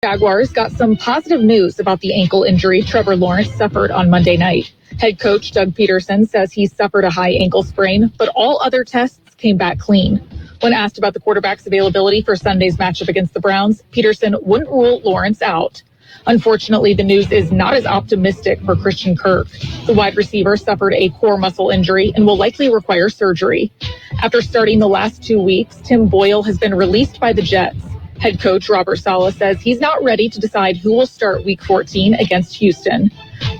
Jaguars got some positive news about the ankle injury Trevor Lawrence suffered on Monday night. Head coach Doug Peterson says he suffered a high ankle sprain, but all other tests came back clean. When asked about the quarterback's availability for Sunday's matchup against the Browns, Peterson wouldn't rule Lawrence out. Unfortunately, the news is not as optimistic for Christian Kirk. The wide receiver suffered a core muscle injury and will likely require surgery. After starting the last 2 weeks, Tim Boyle has been released by the Jets. Head coach Robert Saleh says he's not ready to decide who will start Week 14 against Houston.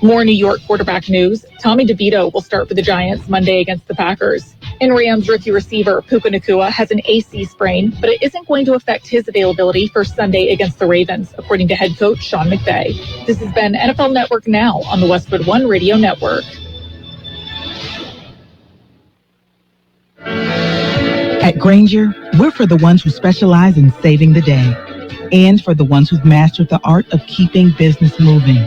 More New York quarterback news. Tommy DeVito will start for the Giants Monday against the Packers. And Rams rookie receiver Puka Nacua has an AC sprain, but it isn't going to affect his availability for Sunday against the Ravens, according to head coach Sean McVay. This has been NFL Network Now on the Westwood One Radio Network. At Grainger, we're for the ones who specialize in saving the day and for the ones who've mastered the art of keeping business moving.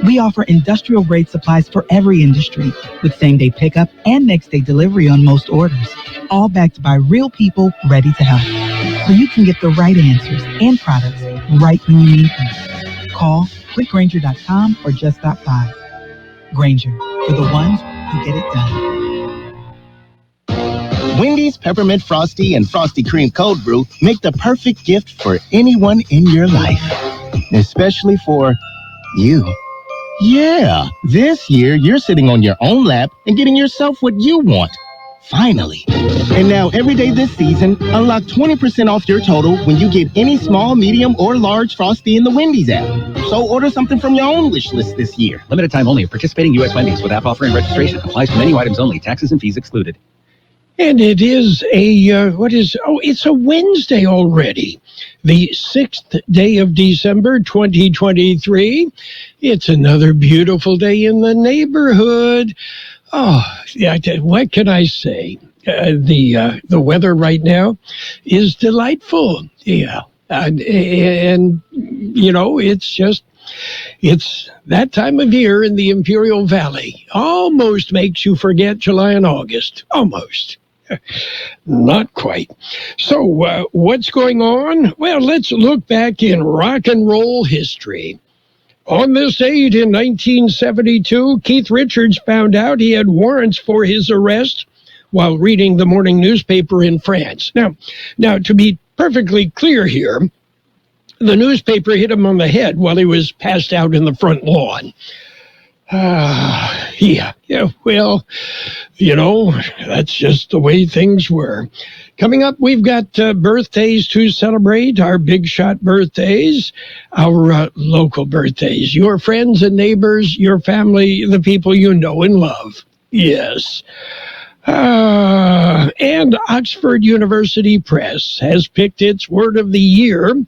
We offer industrial-grade supplies for every industry with same-day pickup and next-day delivery on most orders, all backed by real people ready to help. So you can get the right answers and products right when you need them. Call, clickgrainger.com, or just stop by. Grainger, for the ones who get it done. Wendy's Peppermint Frosty and Frosty Cream Cold Brew make the perfect gift for anyone in your life, especially for you. Yeah, this year you're sitting on your own lap and getting yourself what you want. Finally. And now every day this season, unlock 20% off your total when you get any small, medium, or large Frosty in the Wendy's app. So order something from your own wish list this year. Limited time only. Participating U.S. Wendy's with app offer and registration. Applies to menu items only. Taxes and fees excluded. And it is it's a Wednesday already, the 6th day of December, 2023. It's another beautiful day in the neighborhood. Oh, yeah, what can I say? The weather right now is delightful. Yeah. And you know, it's that time of year in the Imperial Valley. Almost makes you forget July and August. Almost. Not quite. So, what's going on? Well, let's look back in rock and roll history. On this date in 1972, Keith Richards found out he had warrants for his arrest while reading the morning newspaper in France. Now, to be perfectly clear here, the newspaper hit him on the head while he was passed out in the front lawn. Well, you know, that's just the way things were. Coming up, we've got birthdays to celebrate, our big shot birthdays, our local birthdays, your friends and neighbors, your family, the people you know and love. Yes. And Oxford University Press has picked its word of the year,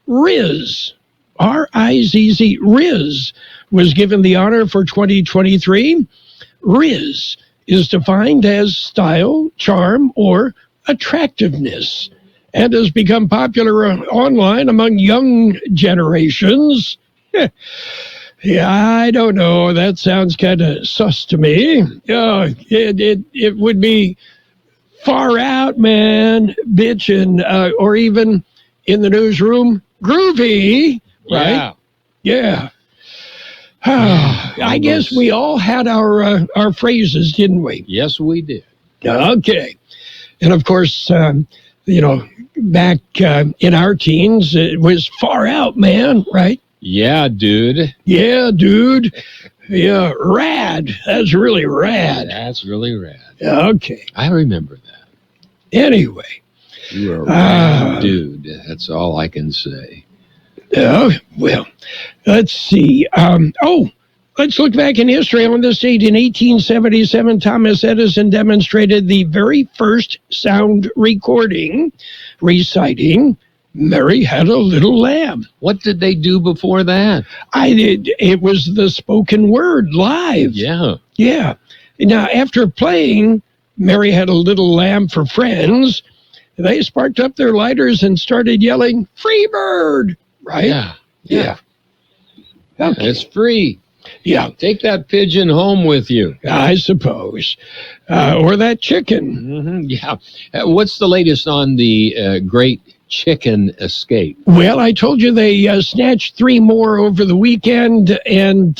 Riz. R-I-Z-Z. Riz was given the honor for 2023. Riz is defined as style, charm, or attractiveness, and has become popular online among young generations. Yeah, I don't know. That sounds kind of sus to me. It would be far out, man, bitchin', or even in the newsroom, groovy, right? Yeah. I guess we all had our phrases, didn't we? Yes, we did. Okay. And of course, back in our teens, it was far out, man, right? Yeah, dude. Yeah, dude. Yeah, rad. That's really rad. That's really rad. Okay. I remember that. Anyway. You were a rad dude. That's all I can say. Well, let's see. Let's look back in history. On this date in 1877, Thomas Edison demonstrated the very first sound recording reciting Mary Had a Little Lamb. What did they do before that? It was the spoken word live. Yeah. Yeah. Now, after playing Mary Had a Little Lamb for friends, they sparked up their lighters and started yelling, "Free bird!" Right? Yeah. Okay. It's free. Yeah. Take that pigeon home with you. I suppose. Or that chicken. Mm-hmm. Yeah. What's the latest on the great chicken escape? Well, I told you they snatched 3 more over the weekend, and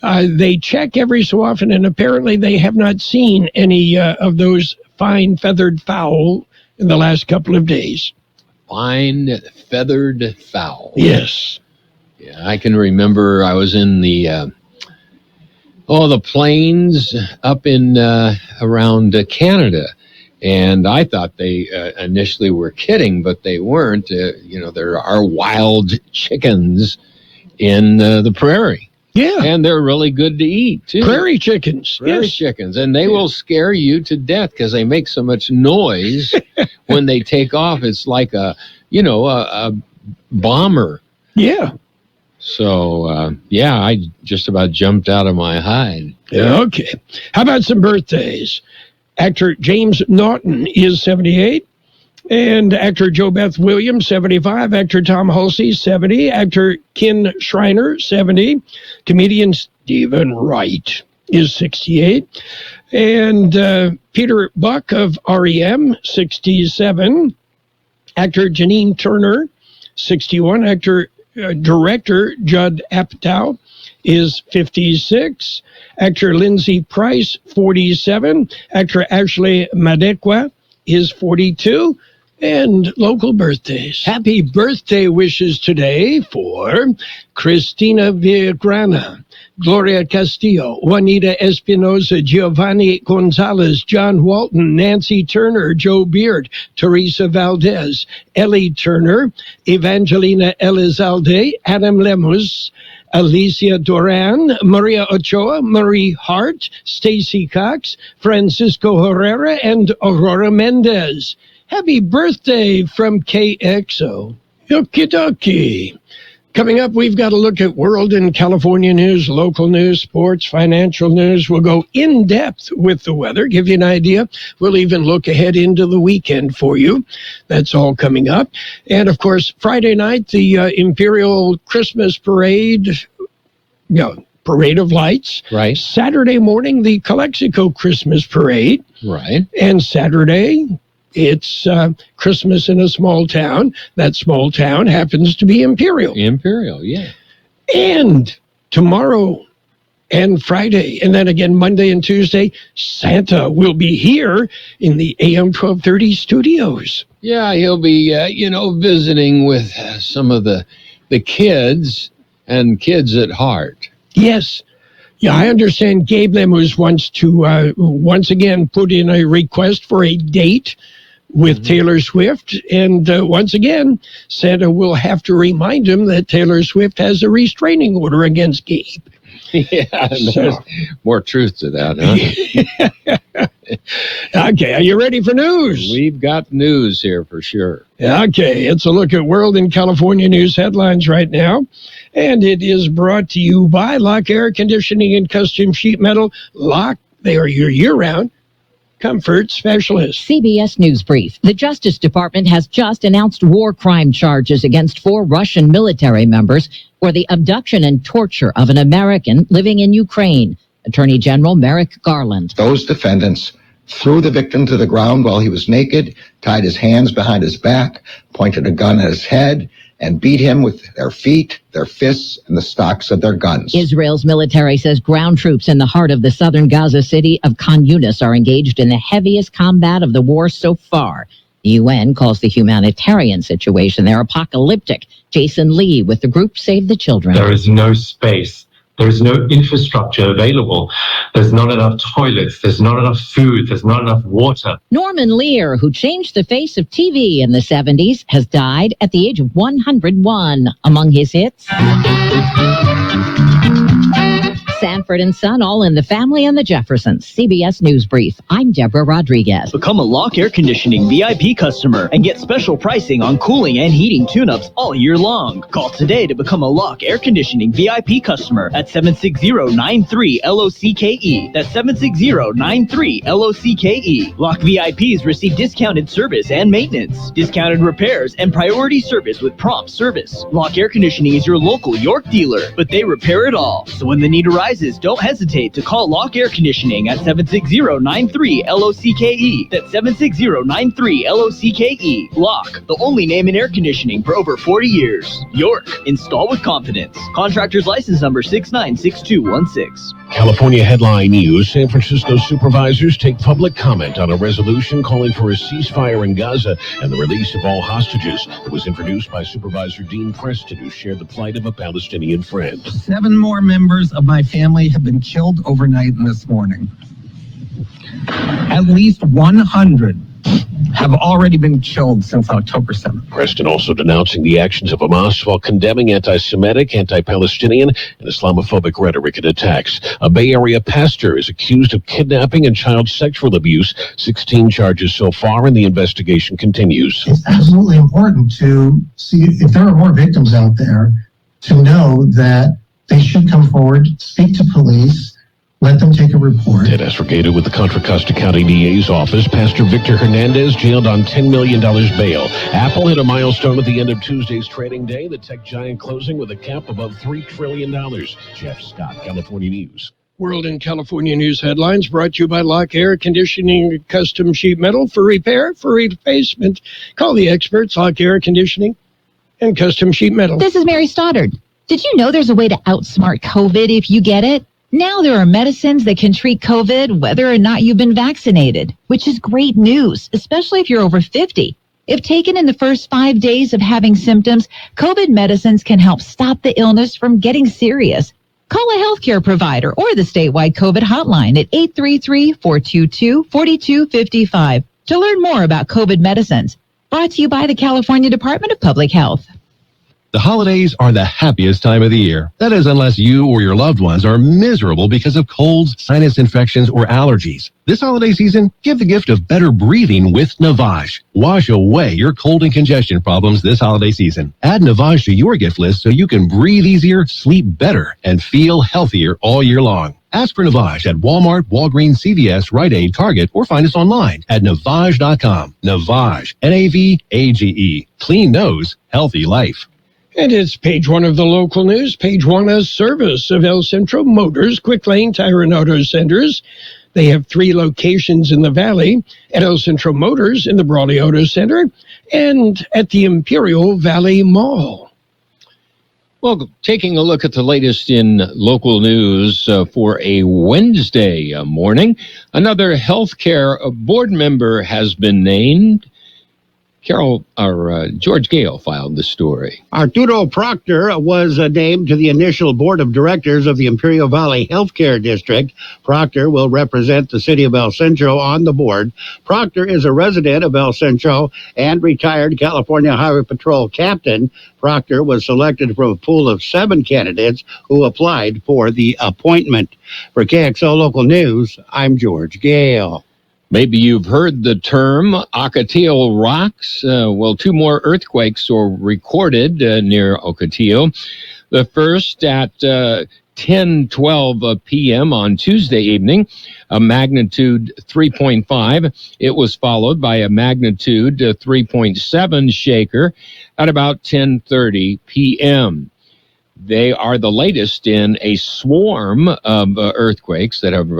they check every so often, and apparently they have not seen any of those fine feathered fowl in the last couple of days. Fine feathered fowl. Yes. Yeah, I can remember I was in the plains up in around Canada, and I thought they initially were kidding, but they weren't. There are wild chickens in the prairie. Yeah. And they're really good to eat, too. Prairie chickens. Prairie chickens. And they will scare you to death because they make so much noise when they take off. It's like a bomber. Yeah. So, I just about jumped out of my hide. Okay. How about some birthdays? Actor James Naughton is 78. And actor Jo Beth Williams, 75. Actor Tom Hulsey, 70. Actor Ken Schreiner, 70. Comedian Stephen Wright is 68. And Peter Buck of REM, 67. Actor Janine Turner, 61. Actor director Judd Apatow is 56. Actor Lindsay Price, 47. Actor Ashley Madekwa is 42. And local birthdays. Happy birthday wishes today for Christina Villagrana, Gloria Castillo, Juanita Espinosa, Giovanni Gonzalez, John Walton, Nancy Turner, Joe Beard, Teresa Valdez, Ellie Turner, Evangelina Elizalde, Adam Lemus, Alicia Duran, Maria Ochoa, Marie Hart, Stacy Cox, Francisco Herrera, and Aurora Mendez. Happy birthday from KXO. Okie dokie. Coming up, we've got a look at world and California news, local news, sports, financial news. We'll go in depth with the weather, give you an idea. We'll even look ahead into the weekend for you. That's all coming up. And, of course, Friday night, the Imperial Christmas Parade, Parade of Lights. Right. Saturday morning, the Calexico Christmas Parade. Right. And Saturday, it's Christmas in a small town. That small town happens to be Imperial. Imperial, yeah. And tomorrow and Friday, and then again Monday and Tuesday, Santa will be here in the AM 1230 studios. Yeah, he'll be, visiting with some of the kids and kids at heart. Yes. Yeah, I understand Gabe Lemus wants to once again put in a request for a date with Taylor Swift. And once again, Santa will have to remind him that Taylor Swift has a restraining order against Gabe. Yeah, there's more truth to that, huh? Okay, are you ready for news? We've got news here for sure. Okay, it's a look at world and California news headlines right now. And it is brought to you by Lock Air Conditioning and Custom Sheet Metal. Lock, they are your year-round comfort specialist. CBS News Brief. The Justice Department has just announced war crime charges against 4 Russian military members for the abduction and torture of an American living in Ukraine. Attorney General Merrick Garland. Those defendants threw the victim to the ground while he was naked, tied his hands behind his back, pointed a gun at his head, and beat him with their feet, their fists, and the stocks of their guns. Israel's military says ground troops in the heart of the southern Gaza city of Khan Yunis are engaged in the heaviest combat of the war so far. The UN calls the humanitarian situation there apocalyptic. Jason Lee with the group Save the Children. There is no space. There is no infrastructure available. There's not enough toilets. There's not enough food. There's not enough water. Norman Lear, who changed the face of TV in the 70s, has died at the age of 101. Among his hits, Sanford and Son, All in the Family, and the Jeffersons. CBS News Brief. I'm Deborah Rodriguez. Become a Lock Air Conditioning VIP customer and get special pricing on cooling and heating tune-ups all year long. Call today to become a Lock Air Conditioning VIP customer at 760-93-LOCKE. That's 760-93-LOCKE. Lock VIPs receive discounted service and maintenance, discounted repairs, and priority service with prompt service. Lock Air Conditioning is your local York dealer, but they repair it all. So when the need arises, sizes, don't hesitate to call Lock Air Conditioning at 760-93-LOCKE. That's 760-93-LOCKE. Lock, the only name in air conditioning for over 40 years. York, install with confidence. Contractor's license number 696216. California headline news. San Francisco supervisors take public comment on a resolution calling for a ceasefire in Gaza and the release of all hostages. It was introduced by Supervisor Dean Preston, who shared the plight of a Palestinian friend. 7 more members of my family have been killed overnight and this morning. At least 100 have already been killed since October 7th. Preston also denouncing the actions of Hamas while condemning anti-Semitic, anti-Palestinian, and Islamophobic rhetoric and attacks. A Bay Area pastor is accused of kidnapping and child sexual abuse. 16 charges so far, and the investigation continues. It's absolutely important to see if there are more victims out there, to know that they should come forward, speak to police, let them take a report. Ted Esrigated with the Contra Costa County DA's office. Pastor Victor Hernandez jailed on $10 million bail. Apple hit a milestone at the end of Tuesday's trading day. The tech giant closing with a cap above $3 trillion. Jeff Scott, California News. World and California News headlines brought to you by Lock Air Conditioning, custom sheet metal for repair, for replacement. Call the experts, Lock Air Conditioning and custom sheet metal. This is Mary Stoddard. Did you know there's a way to outsmart COVID if you get it? Now there are medicines that can treat COVID whether or not you've been vaccinated, which is great news, especially if you're over 50. If taken in the first 5 days of having symptoms, COVID medicines can help stop the illness from getting serious. Call a healthcare provider or the statewide COVID hotline at 833-422-4255 to learn more about COVID medicines. Brought to you by the California Department of Public Health. The holidays are the happiest time of the year. That is, unless you or your loved ones are miserable because of colds, sinus infections, or allergies. This holiday season, give the gift of better breathing with Navage. Wash away your cold and congestion problems this holiday season. Add Navage to your gift list so you can breathe easier, sleep better, and feel healthier all year long. Ask for Navage at Walmart, Walgreens, CVS, Rite Aid, Target, or find us online at Navage.com. Navage, N-A-V-A-G-E. Clean nose, healthy life. And it's page 1 of the local news. Page 1 has service of El Centro Motors, Quick Lane Tire and Auto Centers. They have 3 locations in the Valley, at El Centro Motors in the Brawley Auto Center and at the Imperial Valley Mall. Well, taking a look at the latest in local news for a Wednesday morning, another healthcare board member has been named. Carroll, George Gale filed the story. Arturo Proctor was named to the initial board of directors of the Imperial Valley Healthcare District. Proctor will represent the city of El Centro on the board. Proctor is a resident of El Centro and retired California Highway Patrol captain. Proctor was selected from a pool of 7 candidates who applied for the appointment. For KXO Local News, I'm George Gale. Maybe you've heard the term Ocotillo rocks. 2 more earthquakes were recorded near Ocotillo. The first at 10:12 p.m. on Tuesday evening, a magnitude 3.5. It was followed by a magnitude 3.7 shaker at about 10:30 p.m. They are the latest in a swarm of earthquakes that have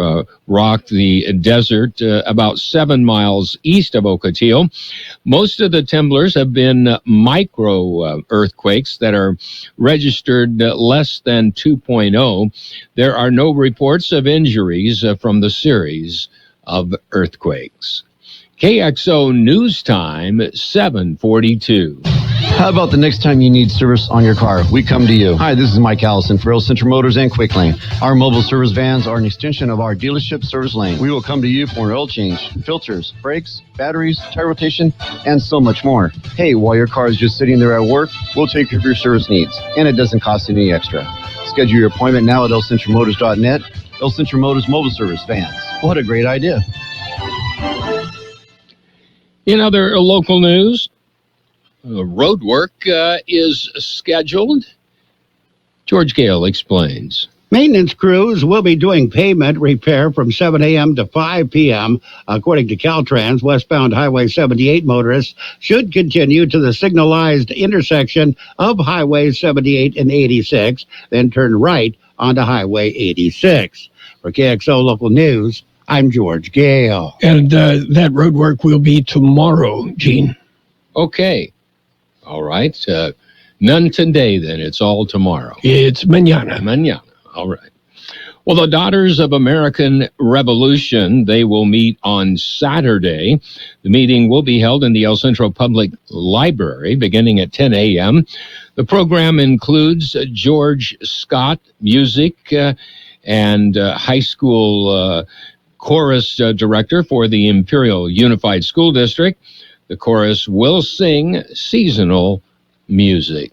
rocked the desert about 7 miles east of Ocotillo. Most of the tremblers have been micro earthquakes that are registered less than 2.0. There are no reports of injuries from the series of earthquakes. KXO News Time, 7:42. How about the next time you need service on your car? We come to you. Hi, this is Mike Allison for Real Centro Motors and Quick Lane. Our mobile service vans are an extension of our dealership service lane. We will come to you for an oil change, filters, brakes, batteries, tire rotation, and so much more. Hey, while your car is just sitting there at work, we'll take care of your service needs, and it doesn't cost any extra. Schedule your appointment now at elcentromotors.net. El Centro Motors Mobile Service Vans. What a great idea. In other local news, road work is scheduled. George Gale explains. Maintenance crews will be doing pavement repair from 7 a.m. to 5 p.m. According to Caltrans, westbound Highway 78 motorists should continue to the signalized intersection of Highway 78 and 86, then turn right onto Highway 86. For KXO Local News, I'm George Gale. And that road work will be tomorrow, Gene. Okay. All right. None today, then. It's all tomorrow. It's mañana. Mañana. All right. Well, the Daughters of American Revolution, they will meet on Saturday. The meeting will be held in the El Centro Public Library beginning at 10 a.m. The program includes George Scott music and high school chorus director for the Imperial Unified School District. The chorus will sing seasonal music.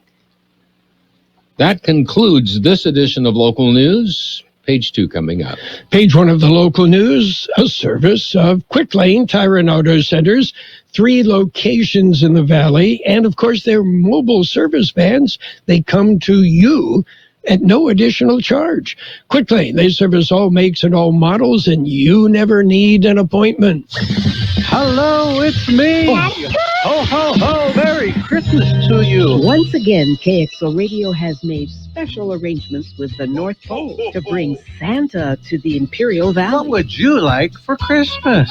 That concludes this edition of Local News. Page 2 coming up. Page 1 of the local news, a service of Quick Lane Tire and Auto Centers, 3 locations in the valley, and of course their mobile service vans. They come to you at no additional charge. Quick Lane, they service all makes and all models, and you never need an appointment. Hello, it's me. Ho, ho, ho, Merry Christmas to you. Once again, KXO Radio has made special arrangements with the North Pole to bring Santa to the Imperial Valley. What would you like for Christmas?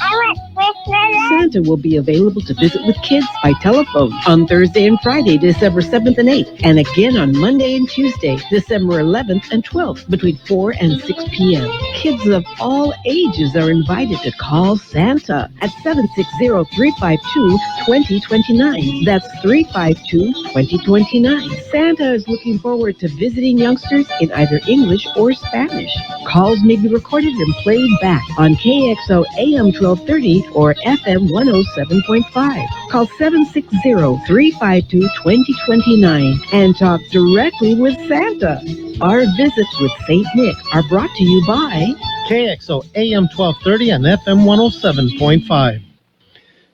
Santa will be available to visit with kids by telephone on Thursday and Friday, December 7th and 8th, and again on Monday and Tuesday, December 11th and 12th, between 4 and 6 p.m. Kids of all ages are invited to call Santa at 760-352-2029. That's 352-2029. Santa is looking forward to visiting youngsters in either English or Spanish. Calls may be recorded and played back on KXO AM 1230 or FM 107.5. Call 760-352-2029 and talk directly with Santa. Our visits with St. Nick are brought to you by KXO AM 1230 and FM 107.5.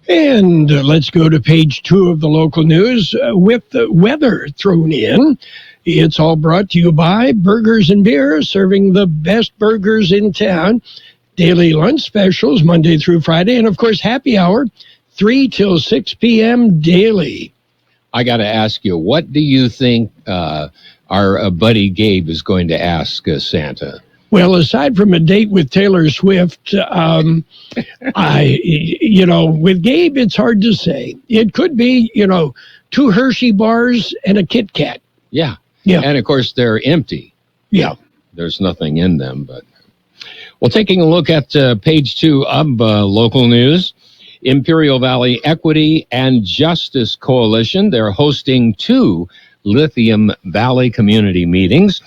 And let's go to page 2 of the local news with the weather thrown in. It's all brought to you by Burgers and Beer, serving the best burgers in town. Daily lunch specials Monday through Friday, and of course happy hour 3 till 6 p.m. daily. I got to ask you, what do you think our buddy Gabe is going to ask Santa? Well, aside from a date with Taylor Swift, with Gabe, it's hard to say. It could be, 2 Hershey bars and a Kit Kat. Yeah. Yeah. And of course, they're empty. Yeah. There's nothing in them. But well, taking a look at page 2 of local news, Imperial Valley Equity and Justice Coalition, they're hosting 2 Lithium Valley community meetings.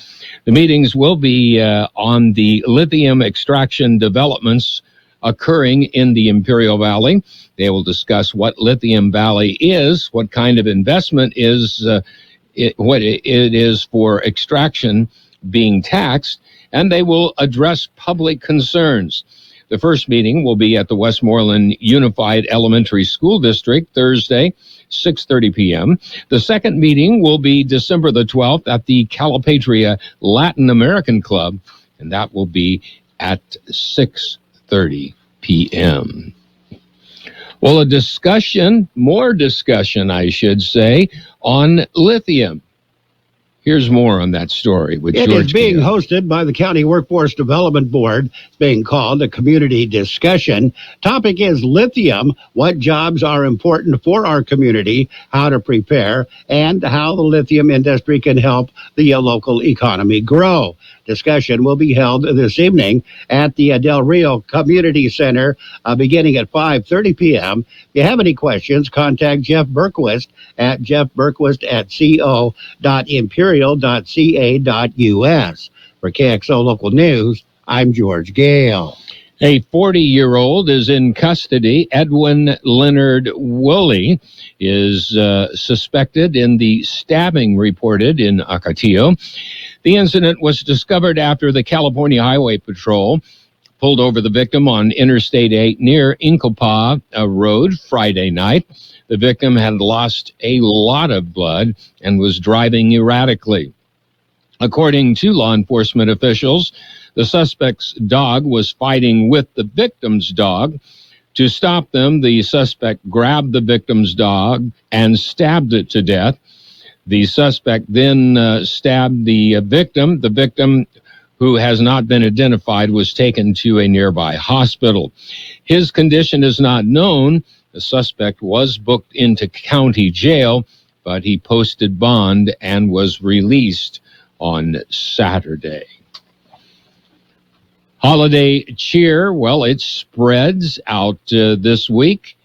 The meetings will be on the lithium extraction developments occurring in the Imperial Valley. They will discuss what Lithium Valley is, what kind of investment is, what it is for extraction being taxed, and they will address public concerns. The first meeting will be at the Westmoreland Unified Elementary School District Thursday, 6:30 p.m. The second meeting will be December the 12th at the Calipatria Latin American Club, and that will be at 6:30 p.m. Well, more discussion, I should say, on lithium. Here's more on that story with George. It is being Gale. hosted by the County Workforce Development Board. It's being called a community discussion. Topic is lithium, what jobs are important for our community, how to prepare, and how the lithium industry can help the local economy grow. Discussion will be held this evening at the Del Rio Community Center beginning at 5:30 p.m. If you have any questions, contact Jeff Berquist at jeffberquist@co.imperial.ca.us. For KXO Local News, I'm George Gale. A 40-year-old is in custody. Edwin Leonard Woolley is suspected in the stabbing reported in Ocotillo. The incident was discovered after the California Highway Patrol pulled over the victim on Interstate 8 near Incopah Road Friday night. The victim had lost a lot of blood and was driving erratically. According to law enforcement officials, the suspect's dog was fighting with the victim's dog. To stop them, the suspect grabbed the victim's dog and stabbed it to death. The suspect then stabbed the victim. The victim who has not been identified, was taken to a nearby hospital. His condition is not known. The suspect was booked into county jail, but he posted bond and was released on Saturday. Holiday cheer, well, it spreads out this week.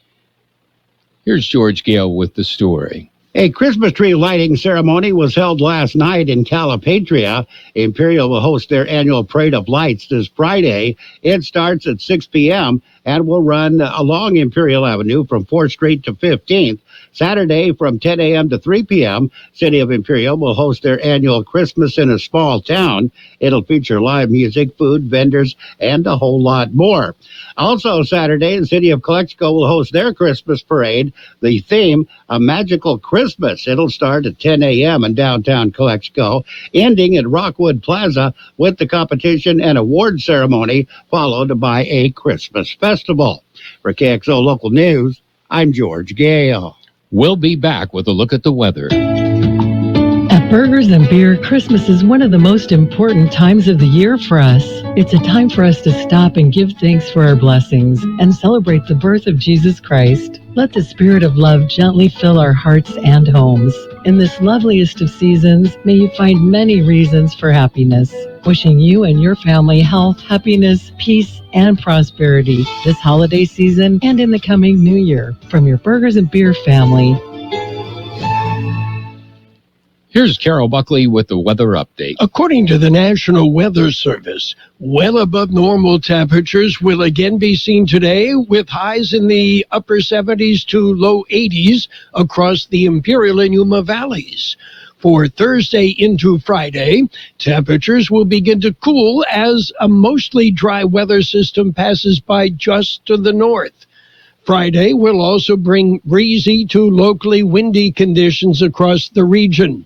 Here's George Gale with the story. A Christmas tree lighting ceremony was held last night in Calipatria. Imperial will host their annual Parade of Lights this Friday. It starts at 6 p.m. and will run along Imperial Avenue from 4th Street to 15th. Saturday from 10 a.m. to 3 p.m., City of Imperial will host their annual Christmas in a Small Town. It'll feature live music, food, vendors, and a whole lot more. Also Saturday, the City of Kxo will host their Christmas parade. The theme, A Magical Christmas. It'll start at 10 a.m. in downtown Kxo, ending at Rockwood Plaza with the competition and award ceremony, followed by a Christmas festival. For Kxo Local News, I'm George Gale. We'll be back with a look at the weather. At Burgers and Beer, Christmas is one of the most important times of the year for us. It's a time for us to stop and give thanks for our blessings and celebrate the birth of Jesus Christ. Let the spirit of love gently fill our hearts and homes. In this loveliest of seasons, may you find many reasons for happiness. Wishing you and your family health, happiness, peace, and prosperity this holiday season and in the coming new year. From your Burgers and Beer family. Here's Carroll Buckley with the weather update. According to the National Weather Service, well above normal temperatures will again be seen today, with highs in the upper 70s to low 80s across the Imperial and Yuma valleys. For Thursday into Friday, temperatures will begin to cool as a mostly dry weather system passes by just to the north. Friday will also bring breezy to locally windy conditions across the region.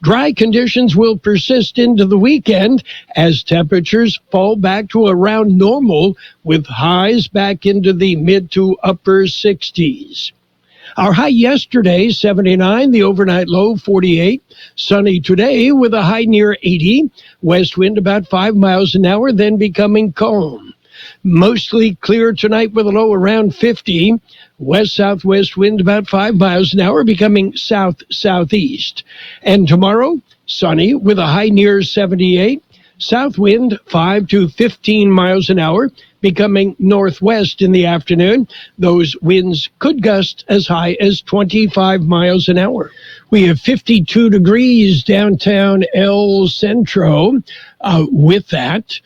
Dry conditions will persist into the weekend as temperatures fall back to around normal, with highs back into the mid to upper 60s. Our high yesterday, 79, the overnight low, 48. Sunny today with a high near 80. West wind about 5 miles an hour, then becoming calm. Mostly clear tonight with a low around 50. West-southwest wind about 5 miles an hour, becoming south-southeast. And tomorrow, sunny with a high near 78. South wind 5 to 15 miles an hour, becoming northwest in the afternoon. Those winds could gust as high as 25 miles an hour. We have 52 degrees downtown El Centro. With that,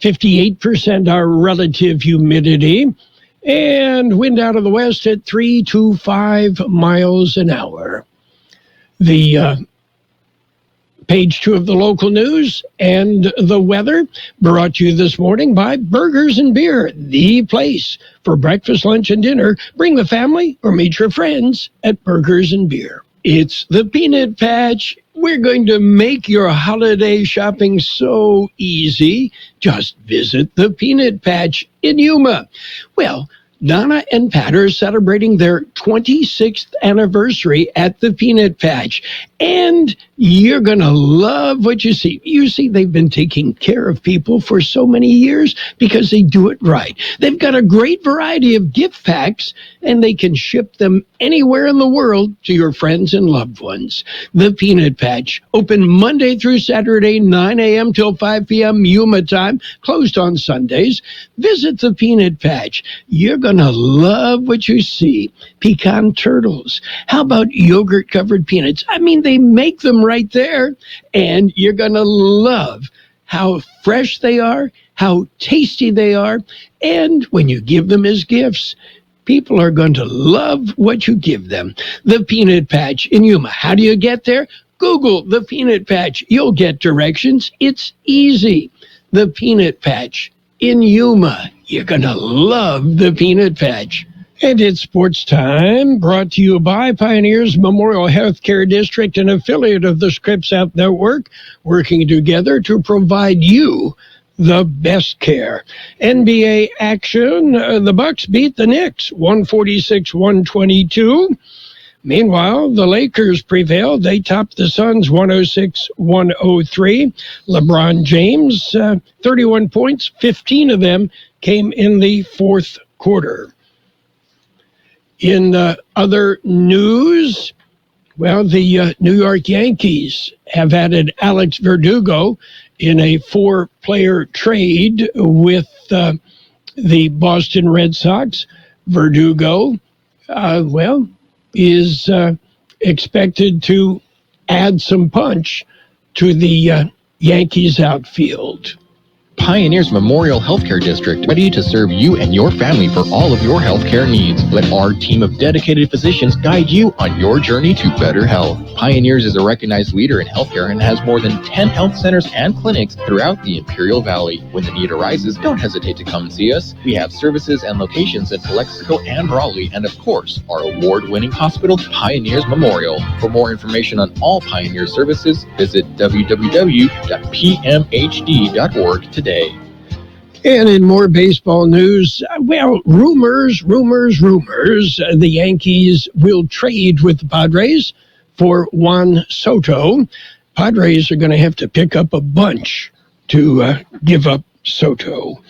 58% our relative humidity, and wind out of the west at 3 to 5 miles an hour. The page 2 of the local news and the weather brought to you this morning by Burgers and Beer, the place for breakfast, lunch, and dinner. Bring the family or meet your friends at Burgers and Beer. It's the Peanut Patch. We're going to make your holiday shopping so easy. Just visit the Peanut Patch in Yuma. Well, Donna and Pat are celebrating their 26th anniversary at the Peanut Patch, and you're going to love what you see. You see, they've been taking care of people for so many years because they do it right. They've got a great variety of gift packs, and they can ship them anywhere in the world to your friends and loved ones. The Peanut Patch, open Monday through Saturday, 9 a.m. till 5 p.m. Yuma time, closed on Sundays. Visit the Peanut Patch. You're going to love what you see. Pecan turtles. How about yogurt-covered peanuts? I mean, they make them right there, and you're going to love how fresh they are, how tasty they are, and when you give them as gifts, people are going to love what you give them. The Peanut Patch in Yuma. How do you get there? Google the Peanut Patch. You'll get directions. It's easy. The Peanut Patch in Yuma. You're going to love the Peanut Patch. And it's sports time, brought to you by Pioneers Memorial Healthcare District, an affiliate of the Scripps Health Network, working together to provide you the best care. NBA action, the Bucks beat the Knicks 146-122. Meanwhile, the Lakers prevailed. They topped the Suns 106-103. LeBron James, 31 points, 15 of them came in the fourth quarter. In other news, well, the New York Yankees have added Alex Verdugo in a 4-player trade with the Boston Red Sox. Verdugo, is expected to add some punch to the Yankees outfield. Pioneers Memorial Healthcare District, ready to serve you and your family for all of your healthcare needs. Let our team of dedicated physicians guide you on your journey to better health. Pioneers is a recognized leader in healthcare and has more than 10 health centers and clinics throughout the Imperial Valley. When the need arises, don't hesitate to come and see us. We have services and locations in Calexico and Raleigh, and of course, our award-winning hospital, Pioneers Memorial. For more information on all Pioneer services, visit www.pmhd.org today. And in more baseball news, rumors. The Yankees will trade with the Padres for Juan Soto. Padres are going to have to pick up a bunch to give up Soto.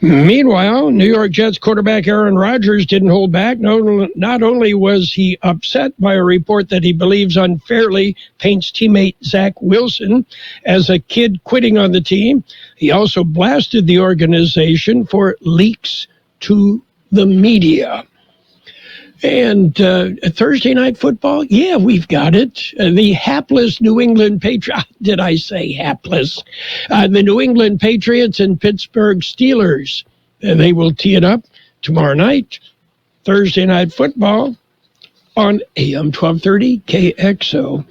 Meanwhile, New York Jets quarterback Aaron Rodgers didn't hold back. Not only was he upset by a report that he believes unfairly paints teammate Zach Wilson as a kid quitting on the team, he also blasted the organization for leaks to the media. And Thursday Night Football, yeah, we've got it. The hapless New England Patriots, did I say hapless? The New England Patriots and Pittsburgh Steelers, they will tee it up tomorrow night, Thursday Night Football on AM 1230 KXO.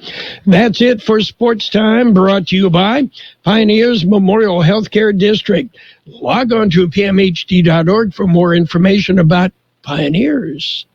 That's it for Sports Time, brought to you by Pioneers Memorial Healthcare District. Log on to pmhd.org for more information about Pioneers.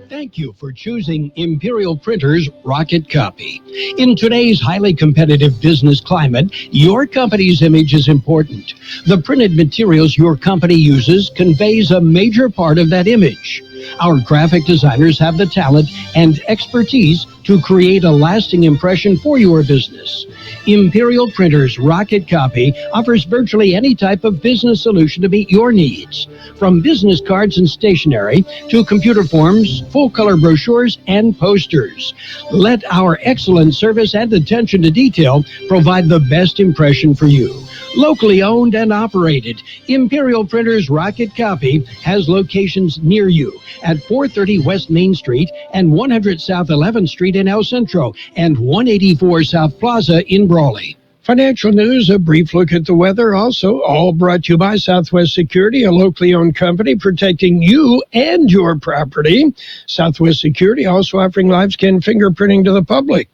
Thank you for choosing Imperial Printers Rocket Copy. In today's highly competitive business climate, your company's image is important. The printed materials your company uses conveys a major part of that image. Our graphic designers have the talent and expertise to create a lasting impression for your business. Imperial Printers Rocket Copy offers virtually any type of business solution to meet your needs, from business cards and stationery to computer forms, full-color brochures, and posters. Let our excellent service and attention to detail provide the best impression for you. Locally owned and operated, Imperial Printers Rocket Copy has locations near you at 430 West Main Street and 100 South 11th Street in El Centro and 184 South Plaza in Brawley. Financial news, a brief look at the weather, also all brought to you by Southwest Security, a locally owned company protecting you and your property. Southwest Security also offering live-scan fingerprinting to the public.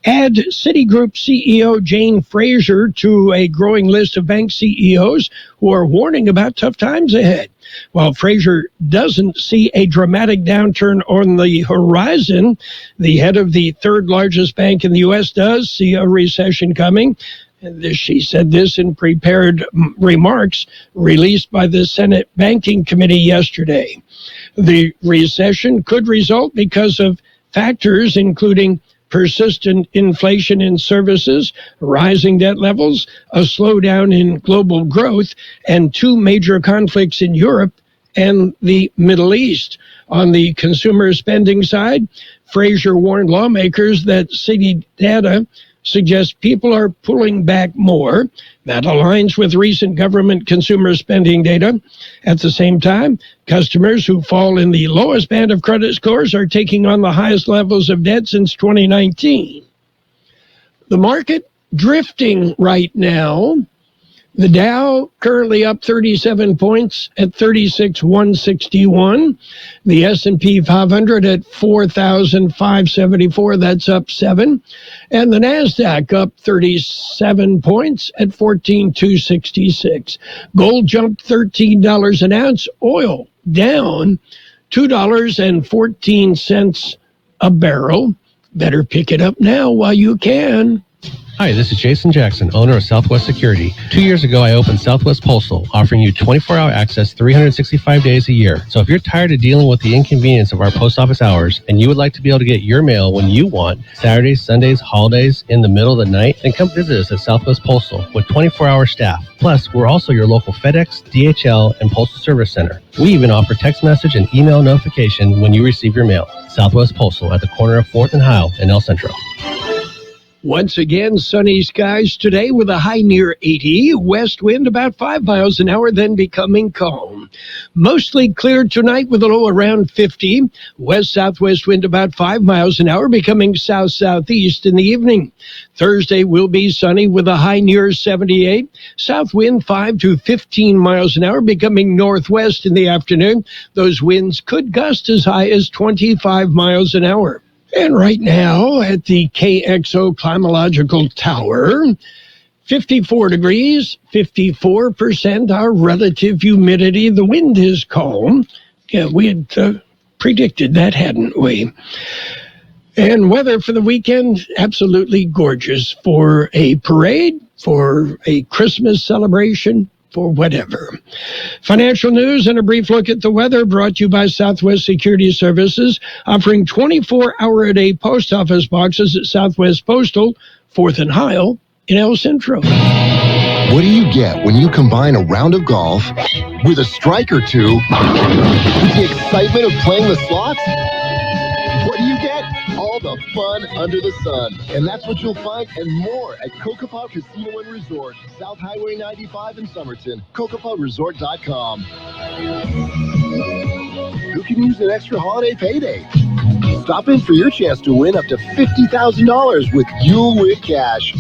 Add Citigroup CEO Jane Fraser to a growing list of bank CEOs who are warning about tough times ahead. While Fraser doesn't see a dramatic downturn on the horizon, the head of the third largest bank in the U.S. does see a recession coming. She said this in prepared remarks released by the Senate Banking Committee yesterday. The recession could result because of factors including persistent inflation in services, rising debt levels, a slowdown in global growth, and two major conflicts in Europe and the Middle East. On the consumer spending side, Fraser warned lawmakers that city data suggests people are pulling back more. That aligns with recent government consumer spending data. At the same time, customers who fall in the lowest band of credit scores are taking on the highest levels of debt since 2019. The market drifting right now. The Dow currently up 37 points at 36,161. The S&P 500 at 4,574. That's up 7. And the NASDAQ up 37 points at 14,266. Gold jumped $13 an ounce. Oil down $2.14 a barrel. Better pick it up now while you can. Hi, this is Jason Jackson, owner of Southwest Security. 2 years ago, I opened Southwest Postal, offering you 24-hour access 365 days a year. So if you're tired of dealing with the inconvenience of our post office hours and you would like to be able to get your mail when you want, Saturdays, Sundays, holidays, in the middle of the night, then come visit us at Southwest Postal with 24-hour staff. Plus, we're also your local FedEx, DHL, and Postal Service Center. We even offer text message and email notification when you receive your mail. Southwest Postal at the corner of 4th and Heil in El Centro. Once again, sunny skies today with a high near 80, west wind about 5 miles an hour, then becoming calm. Mostly clear tonight with a low around 50, west-southwest wind about 5 miles an hour, becoming south-southeast in the evening. Thursday will be sunny with a high near 78, south wind 5 to 15 miles an hour, becoming northwest in the afternoon. Those winds could gust as high as 25 miles an hour. And right now at the Kxo Climatological Tower, 54 degrees, 54% our relative humidity. The wind is calm. Yeah, we had predicted that, hadn't we? And weather for the weekend, absolutely gorgeous for a parade, for a Christmas celebration, for whatever. Financial news and a brief look at the weather brought to you by Southwest Security Services, offering 24-hour-a-day post office boxes at Southwest Postal, 4th and Heil in El Centro. What do you get when you combine a round of golf with a strike or two with the excitement of playing the slots? What do you get? All the fun under the sun. And that's what you'll find and more at Kokopah Casino and Resort, South Highway 95 in Somerton. KokopahResort.com. Who can use an extra holiday payday? Stop in for your chance to win up to $50,000 with You'll Win Cash.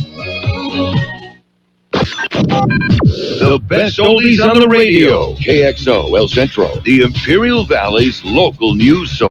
The best oldies on the radio. KXO El Centro, the Imperial Valley's local news source.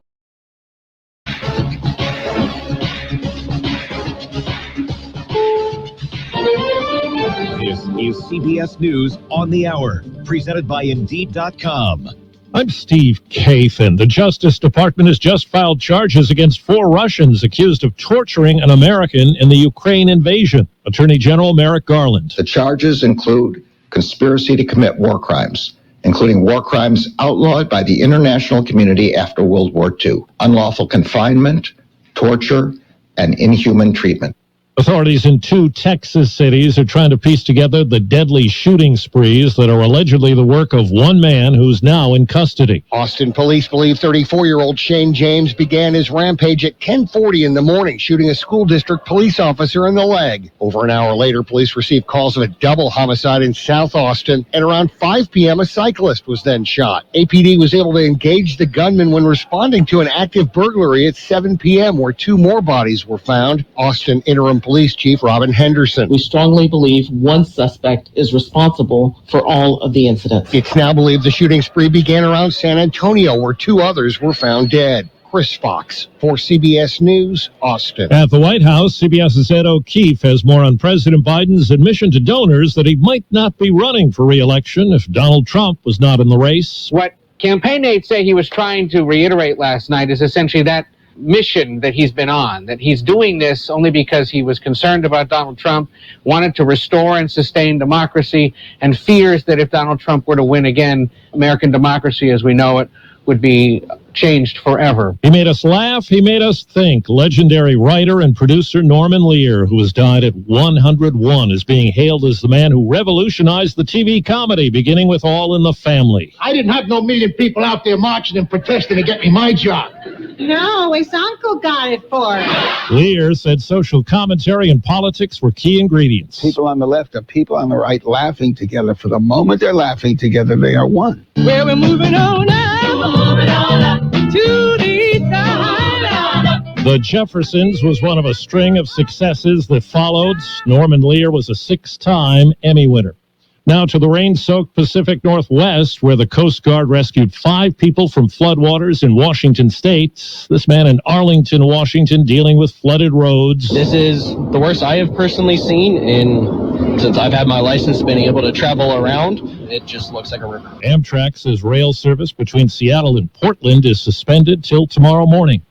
This is CBS News on the Hour, presented by Indeed.com. I'm Steve Kathan. The Justice Department has just filed charges against 4 Russians accused of torturing an American in the Ukraine invasion. Attorney General Merrick Garland. The charges include conspiracy to commit war crimes, including war crimes outlawed by the international community after World War II, unlawful confinement, torture, and inhuman treatment. Authorities in 2 Texas cities are trying to piece together the deadly shooting sprees that are allegedly the work of one man who's now in custody. Austin police believe 34-year-old Shane James began his rampage at 10:40 in the morning, shooting a school district police officer in the leg. Over an hour later, police received calls of a double homicide in South Austin, and around 5 p.m. a cyclist was then shot. APD was able to engage the gunman when responding to an active burglary at 7 p.m. where 2 more bodies were found. Austin Interim Police Chief Robin Henderson. We strongly believe one suspect is responsible for all of the incidents. It's now believed the shooting spree began around San Antonio, where 2 others were found dead. Chris Fox for CBS News, Austin. At the White House, CBS's Ed O'Keefe has more on President Biden's admission to donors that he might not be running for re-election if Donald Trump was not in the race. What campaign aides say he was trying to reiterate last night is essentially that mission that he's been on, that he's doing this only because he was concerned about Donald Trump, wanted to restore and sustain democracy, and fears that if Donald Trump were to win again, American democracy as we know it would be changed forever. He made us laugh, he made us think. Legendary writer and producer Norman Lear, who has died at 101, is being hailed as the man who revolutionized the TV comedy, beginning with All in the Family. I didn't have no million people out there marching and protesting to get me my job. No, his uncle got it for him. Lear said social commentary and politics were key ingredients. People on the left are people on the right laughing together. For the moment they're laughing together, they are one. Well, we're moving on now. We're moving on up to the top. The Jeffersons was one of a string of successes that followed. Norman Lear was a 6-time Emmy winner. Now to the rain-soaked Pacific Northwest, where the Coast Guard rescued 5 people from floodwaters in Washington State. This man in Arlington, Washington, dealing with flooded roads. This is the worst I have personally seen since I've had my license, been able to travel around. It just looks like a river. Amtrak says rail service between Seattle and Portland is suspended till tomorrow morning.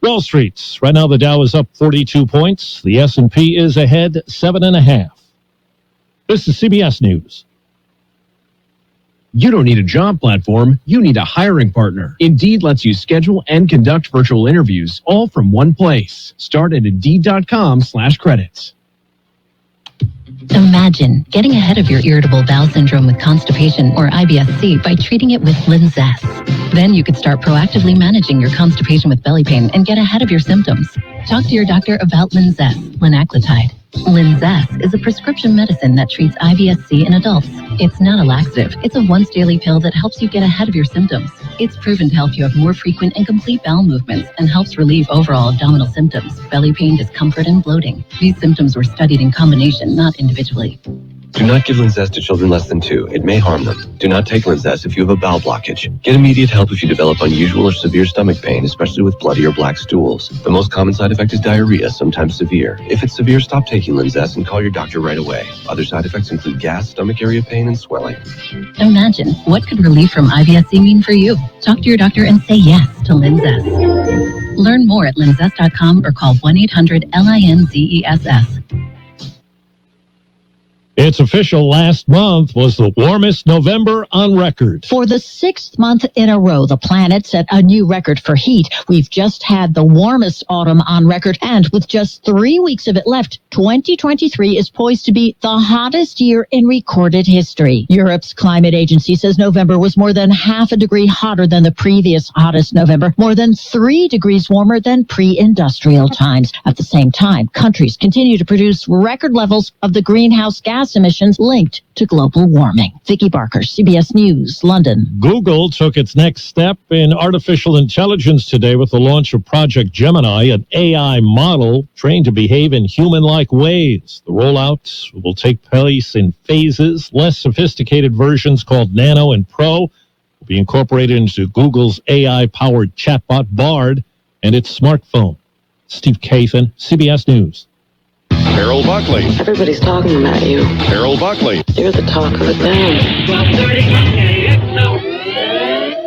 Wall Street. Right now, the Dow is up 42 points. The S&P is ahead 7.5. This is CBS News. You don't need a job platform, you need a hiring partner. Indeed lets you schedule and conduct virtual interviews, all from one place. Start at Indeed.com/credits. Imagine getting ahead of your irritable bowel syndrome with constipation or IBS-C by treating it with Linzess. Then you could start proactively managing your constipation with belly pain and get ahead of your symptoms. Talk to your doctor about Linzess, linaclotide. Linzess is a prescription medicine that treats IBS-C in adults. It's not a laxative. It's a once-daily pill that helps you get ahead of your symptoms. It's proven to help you have more frequent and complete bowel movements and helps relieve overall abdominal symptoms, belly pain, discomfort, and bloating. These symptoms were studied in combination, not individually. Do not give Linzess to children less than 2. It may harm them. Do not take Linzess if you have a bowel blockage. Get immediate help if you develop unusual or severe stomach pain, especially with bloody or black stools. The most common side effect is diarrhea, sometimes severe. If it's severe, stop taking Linzess and call your doctor right away. Other side effects include gas, stomach area pain, and swelling. Imagine, what could relief from IBS-C mean for you? Talk to your doctor and say yes to Linzess. Learn more at linzess.com or call 1-800-LINZESS. It's official, last month was the warmest November on record. For the 6th month in a row, the planet set a new record for heat. We've just had the warmest autumn on record, and with just 3 weeks of it left, 2023 is poised to be the hottest year in recorded history. Europe's climate agency says November was more than half a degree hotter than the previous hottest November, more than 3 degrees warmer than pre-industrial times. At the same time, countries continue to produce record levels of the greenhouse gas emissions linked to global warming. Vicki Barker, CBS News, London. Google took its next step in artificial intelligence today with the launch of Project Gemini, an AI model trained to behave in human-like ways. The rollout will take place in phases. Less sophisticated versions called Nano and Pro will be incorporated into Google's AI-powered chatbot Bard and its smartphone. Steve Kathan, CBS News. Carroll Buckley. Everybody's talking about you. Carroll Buckley. You're the talk of the town.